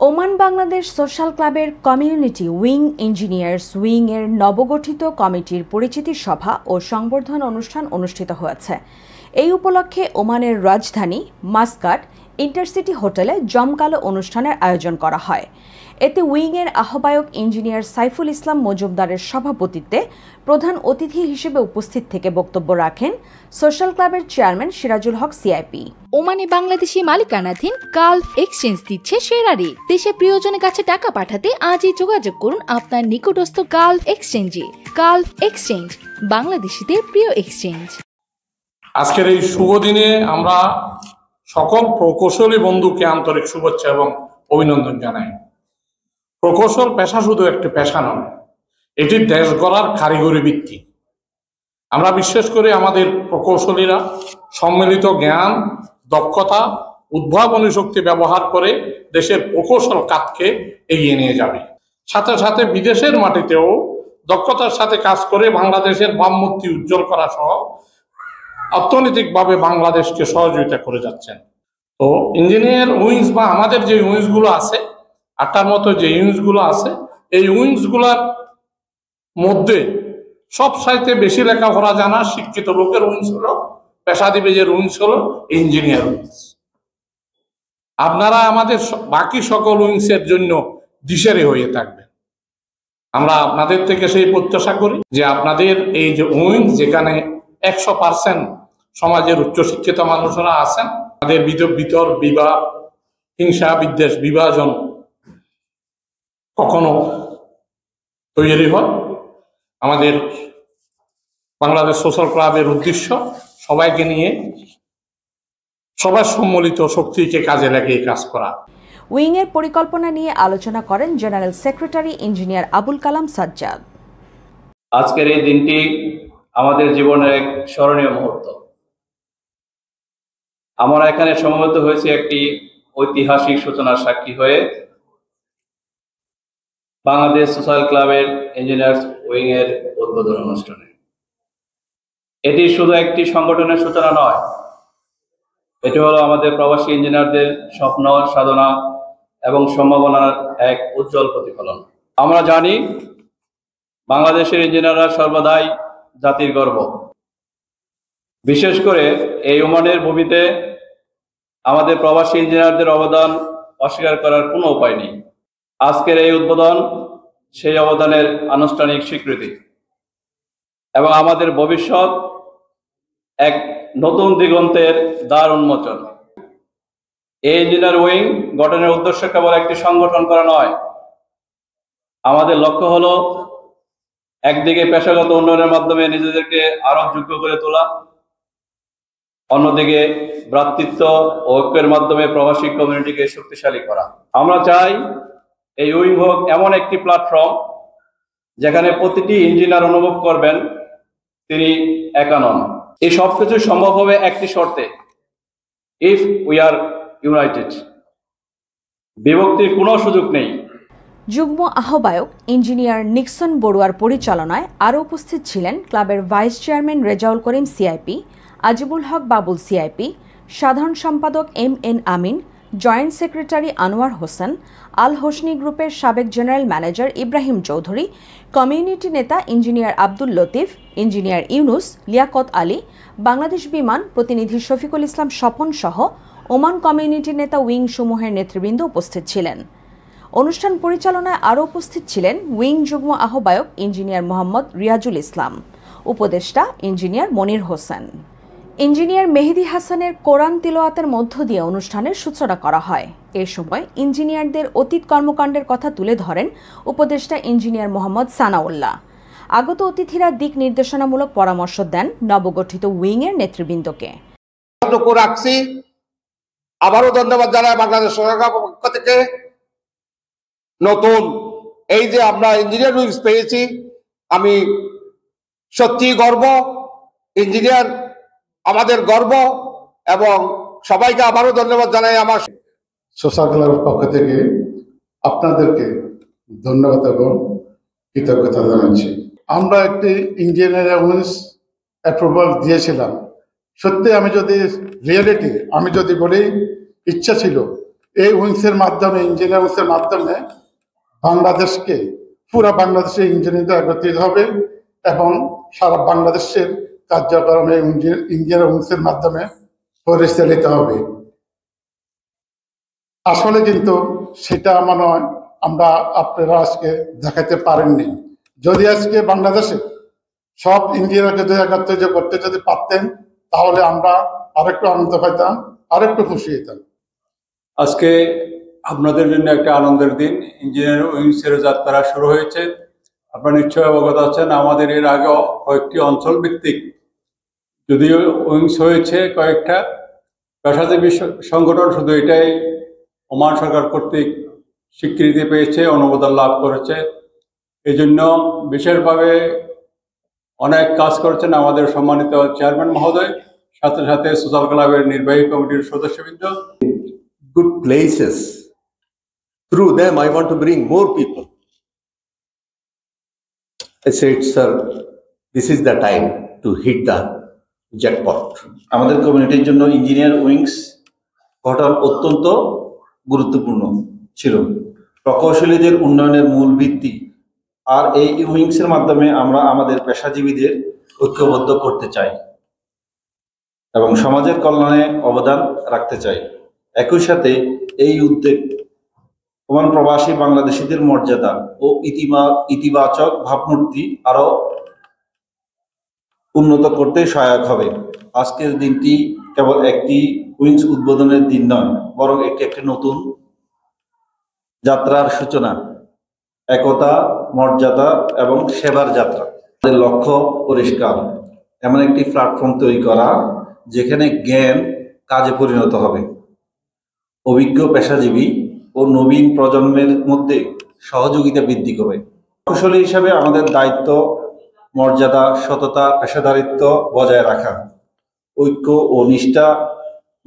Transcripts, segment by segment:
Oman Bangladesh social ক্লাবের community wing engineers wing এর নবগঠিত কমিটির পরিচিতি সভা ও সংবর্ধনা অনুষ্ঠান অনুষ্ঠিত হয়েছে। এই উপলক্ষে ওমানের রাজধানী মাসকাট ইন্টারসিটি হোটেলে জমকালো অনুষ্ঠানের আয়োজন করা হয়। এতে উইংয়ের আহ্বায়ক ইঞ্জিনিয়ার সাইফুল ইসলাম মজুমদারের সভাপতিত্বে প্রধান অতিথি হিসেবে উপস্থিত থেকে বক্তব্য রাখেন সোশ্যাল ক্লাবের চেয়ারম্যান সিরাজুল হক সিআইপি। ওমানে বাংলাদেশি মালিকানাধীন গালফ এক্সচেঞ্জ দিচ্ছে সেরা রেট। দেশে প্রিয়জনের কাছে টাকা পাঠাতে আজই যোগাযোগ করুন আপনার নিকটস্থ গালফ এক্সচেঞ্জে। গালফ এক্সচেঞ্জ, বাংলাদেশিদের প্রিয় এক্সচেঞ্জ। আজকের এই শুভ দিনে আমরা সকল প্রকৌশলী বন্ধুকে আন্তরিক শুভেচ্ছা এবং অভিনন্দন জানাই। প্রকৌশল পেশা শুধু একটি পেশা নয়, এটি দেশ গড়ার কারিগরি ভিত্তি। আমরা বিশ্বাস করি আমাদের প্রকৌশলীরা সম্মিলিত জ্ঞান, দক্ষতা, উদ্ভাবনী শক্তি ব্যবহার করে দেশের প্রকৌশল খাতকে এগিয়ে নিয়ে যাবে। সাথে সাথে বিদেশের মাটিতেও দক্ষতার সাথে কাজ করে বাংলাদেশের ভাবমূর্তি উজ্জ্বল করা সহ অর্থনৈতিকভাবে বাংলাদেশকে সহযোগিতা করে যাচ্ছেন। তো ইঞ্জিনিয়ার উইংস বা আমাদের যে উইংসগুলো আছে, 8টার মতো যে উইংসগুলো আছে, এই উইংসগুলোর মধ্যে সবচাইতে বেশি লেখাপড়া জানা শিক্ষিত লোকের উইংস হলো, পেশাজীবীদের উইংস হলো ইঞ্জিনিয়ার উইংস। আপনারা আমাদের বাকি সকল উইংসের জন্য দিশেহারি হয়ে থাকবেন। আমরা আপনাদের থেকে সেই প্রত্যাশা করি যে আপনাদের এই যে উইংস, যেখানে 100% সমাজের উচ্চশিক্ষিত মানুষরা আছেন, তাদের ভিতর বিবাহ, হিংসা, বিদ্বেষ, বিভাজন কখনো তৈরি হয়। আমাদের বাংলাদেশ সোশ্যাল ক্লাবের উদ্দেশ্য সবাইকে নিয়ে সবার সম্মিলিত শক্তিকে কাজে লাগিয়ে কাজ করা। উইংয়ের পরিকল্পনা নিয়ে আলোচনা করেন general secretary engineer Abul Kalam Sajjad. আজকের এই দিনটি আমাদের জীবনের এক স্মরণীয় মুহূর্ত। আমরা এখানে সমবেত হয়েছি একটি ঐতিহাসিক সূচনার সাক্ষী হয়ে, বাংলাদেশ সোশ্যাল ক্লাবের ইঞ্জিনিয়ার্স উইং এর উদ্বোধন অনুষ্ঠানে। এটি শুধু একটি সংগঠনের সূচনা নয়, এটি হলো আমাদের প্রবাসী ইঞ্জিনিয়ারদের স্বপ্ন, সাধনা এবং সম্ভাবনার এক উজ্জ্বল প্রতিফলন। আমরা জানি বাংলাদেশের ইঞ্জিনিয়াররা সর্বদাই জাতির গর্ব। বিশেষ করে এই ওমানের ভূমিতে আমাদের প্রবাসী ইঞ্জিনিয়ারদের অবদান অস্বীকার করার কোনো উপায় নেই। আজকের এই উদ্বোধন সেই অবদানের আনুষ্ঠানিক স্বীকৃতি এবং আমাদের ভবিষ্যৎ এক নতুন দিগন্তের দ্বার উন্মোচন। এই ইঞ্জিনিয়ার উইং গঠনের উদ্দেশ্য কেবল একটি সংগঠন করা নয়, আমাদের লক্ষ্য হলো একদিকে পেশাগত উন্নয়নের মাধ্যমে নিজেদেরকে আরো যোগ্য করে তোলা, অন্যদিকে ভ্রাতৃত্ব ও ঐক্যের মাধ্যমে প্রবাসী কমিউনিটিকে শক্তিশালী করা। আমরা চাই এই উইং হোক এমন একটি প্ল্যাটফর্ম যেখানে প্রতিটি ইঞ্জিনিয়ার অনুভব করবেন তিনি একা নন। এই সবকিছু সম্ভব হবে একটি শর্তে, ইফ উই আর ইউনাইটেড। বিভক্তির কোনো সুযোগ নেই। যুগ্ম আহ্বায়ক ইঞ্জিনিয়ার নিক্সন বড়ুয়ার পরিচালনায় আরও উপস্থিত ছিলেন ক্লাবের vice chairman Rezaul Karim CIP, Azibul হক বাবুল সিআইপি, সাধারণ সম্পাদক MN আমিন, জয়েন্ট সেক্রেটারি আনোয়ার হোসেন, আল হোসনি গ্রুপের সাবেক general manager Ibrahim Chowdhury, community নেতা ইঞ্জিনিয়ার আব্দুল লতিফ, ইঞ্জিনিয়ার ইউনুস, লিয়াকত আলী, বাংলাদেশ বিমান প্রতিনিধি শফিকুল ইসলাম স্বপন সহ ওমান কমিউনিটি নেতা উইং সমূহের নেতৃবৃন্দ উপস্থিত ছিলেন। অনুষ্ঠান পরিচালনায় আরও উপস্থিত ছিলেন উইং যুগ্ম আহ্বায়ক ইঞ্জিনিয়ার মোহাম্মদ রিয়াজুল ইসলাম, উপদেষ্টা ইঞ্জিনিয়ার মনির হোসেন। ইঞ্জিনিয়ার মেহেদি হাসানের কোরআন তিলাওয়াতের মধ্য দিয়ে অনুষ্ঠানের সূচনা করা হয়। এ সময় ইঞ্জিনিয়ারদের অতীত কর্মকাণ্ডের কথা তুলে ধরেন উপদেষ্টা ইঞ্জিনিয়ার মোহাম্মদ সানাউল্লাহ। আগত অতিথিরা দিক নির্দেশনামূলক পরামর্শ দেন নবগঠিত উইংয়ের নেতৃবৃন্দকে। রাখছি, আবারও ধন্যবাদ জানাই বাংলাদেশ সরকারের পক্ষ থেকে। নতুন এই যে আমরা ইঞ্জিনিয়ার উইংস পেয়েছি, আমি সত্যি গর্ব। ইঞ্জিনিয়ার আমাদের গর্ব এবং সবাইকে আবারও ধন্যবাদ জানাই। আমার সোশ্যাল ক্লাবের পক্ষ থেকে আপনাদেরকে ধন্যবাদ এবং কৃতজ্ঞতা জানাচ্ছি। আমরা একটি ইঞ্জিনিয়ার উইংস অ্যাপ্রুভাল দিয়েছিলাম। সত্যি আমি যদি বলি, ইচ্ছা ছিল এই উইংসের মাধ্যমে, ইঞ্জিনিয়ার উইংসের মাধ্যমে বাংলাদেশকে, পুরা বাংলাদেশের ইঞ্জিনিয়ার একত্রিত হবে এবং সারা বাংলাদেশের কার্যক্রম এই ইঞ্জিনিয়ার উইংসের মাধ্যমে পরিচালিত হবে। আসলে কিন্তু সেটা মনে হয় আমরা আপনারা আজকে দেখাতে পারেননি। যদি আজকে বাংলাদেশে সব ইঞ্জিনিয়ারকে যদি একত্রিত করতে যদি পারতেন, তাহলে আমরা আরেকটু আনন্দ পাইতাম, আরেকটু খুশি হইতাম। আজকে আপনাদের জন্য একটা আনন্দের দিন। ইঞ্জিনিয়ার উইংসের যাত্রা শুরু হয়েছে। আপনারা নিশ্চয়ই অবগত আছেন, আমাদের এর আগেও কয়েকটি অঞ্চল ভিত্তিক যদিও উইংস হয়েছে, কয়েকটা পেশাজীবী সংগঠন শুধু এটাই ওমান সরকার কর্তৃক স্বীকৃতি পেয়েছে, অনুমোদন লাভ করেছে। এই জন্য বিশেষভাবে অনেক কাজ করেছেন আমাদের সম্মানিত চেয়ারম্যান মহোদয়, সাথে সাথে সোশ্যাল ক্লাবের নির্বাহী কমিটির সদস্যবৃন্দ। Good places. Through them, I want to bring more people. I said, sir, this is the time to hit the jackpot. আমাদের কমিউনিটির জন্য ইঞ্জিনিয়ার উইংস গঠন অত্যন্ত গুরুত্বপূর্ণ ছিল, প্রকৌশলীদের উন্নয়নের মূল ভিত্তি। আর এই উইংসের মাধ্যমে আমরা আমাদের পেশাজীবীদের ঐক্যবদ্ধ করতে চাই এবং সমাজের কল্যাণে অবদান রাখতে চাই। একই সাথে এই উদ্যোগ ওমান প্রবাসী বাংলাদেশিদের মর্যাদা ও ইতিবাচক ভাবমূর্তি আরো উন্নত করতে সহায়ক হবে। আজকের দিনটি কেবল একটি উইংস উদ্বোধনের দিন নয়, বরং একটি নতুন যাত্রার সূচনা, একতা, মর্যাদা এবং সেবার যাত্রা। আমাদের লক্ষ্য পরিষ্কার, এমন একটি প্ল্যাটফর্ম তৈরি করা যেখানে জ্ঞান কাজে পরিণত হবে, অভিজ্ঞ পেশাজীবী ও নবীন প্রজন্মের মধ্যে সহযোগিতা বৃদ্ধি করবে। প্রকৌশলী হিসাবে আমাদের দায়িত্ব মর্যাদা, সততা, পেশাদারিত্ব বজায় রাখা, ঐক্য ও নিষ্ঠা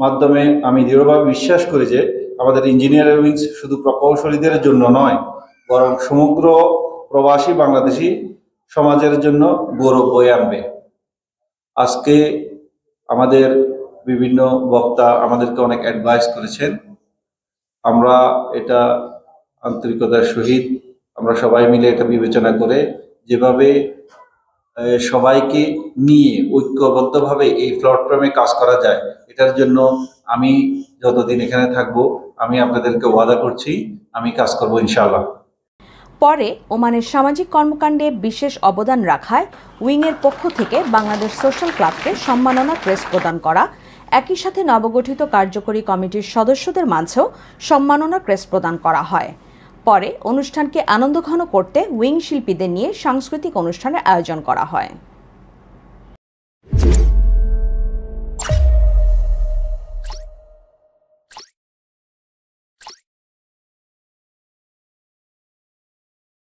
মাধ্যমে আমি দৃঢ়ভাবে বিশ্বাস করি যে আমাদের ইঞ্জিনিয়ারিং উইংস শুধু প্রকৌশলীদের জন্য নয়, বরং সমগ্র প্রবাসী বাংলাদেশি সমাজের জন্য গৌরব বয়ে আনবে। আজকে আমাদের বিভিন্ন বক্তা আমাদেরকে অনেক অ্যাডভাইস করেছেন। আমরা এটা আন্তরিকতার সহিত আমরা সবাই মিলে এটা বিবেচনা করে যেভাবে সবাইকে নিয়ে ঐক্যবদ্ধভাবে এই প্ল্যাটফর্মে কাজ করা যায়, এটার জন্য আমি যতদিন এখানে থাকবো আমি আপনাদেরকে ওয়াদা করছি আমি কাজ করব ইনশাআল্লাহ। পরে ওমানের সামাজিক কর্মকাণ্ডে বিশেষ অবদান রাখায় উইংয়ের পক্ষ থেকে বাংলাদেশ সোশ্যাল ক্লাবকে সম্মাননা ক্রেস্ট প্রদান করা, একই সাথে নবগঠিত কার্যকরী কমিটির সদস্যদের মাঝেও সম্মাননা ক্রেস্ট প্রদান করা হয়। পরে অনুষ্ঠানকে আনন্দঘন করতে উইং শিল্পীদের নিয়ে সাংস্কৃতিক অনুষ্ঠানের আয়োজন করা হয়।